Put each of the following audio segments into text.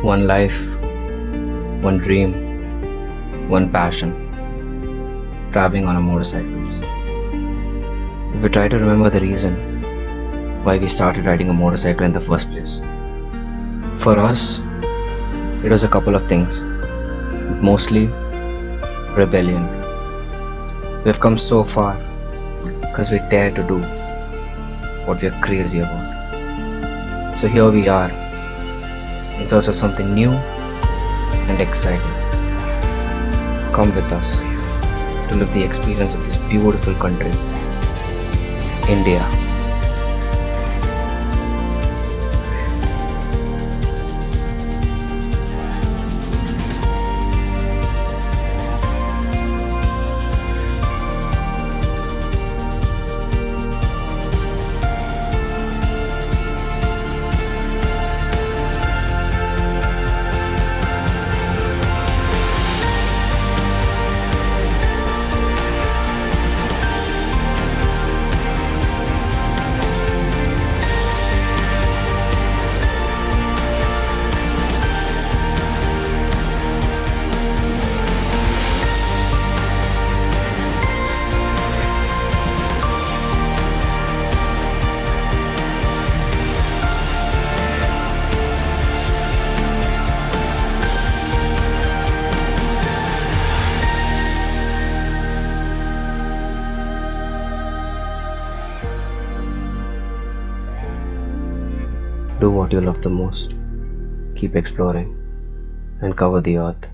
One life, one dream, one passion, traveling on a motorcycles. If we try to remember the reason why we started riding a motorcycle in the first place, for us, it was a couple of things, but mostly rebellion. We've come so far because we dare to do what we are crazy about. So here we are, in search of something new and exciting. Come with us to live the experience of this beautiful country, India. Do what you love the most. Keep exploring and cover the earth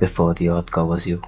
before the earth covers you.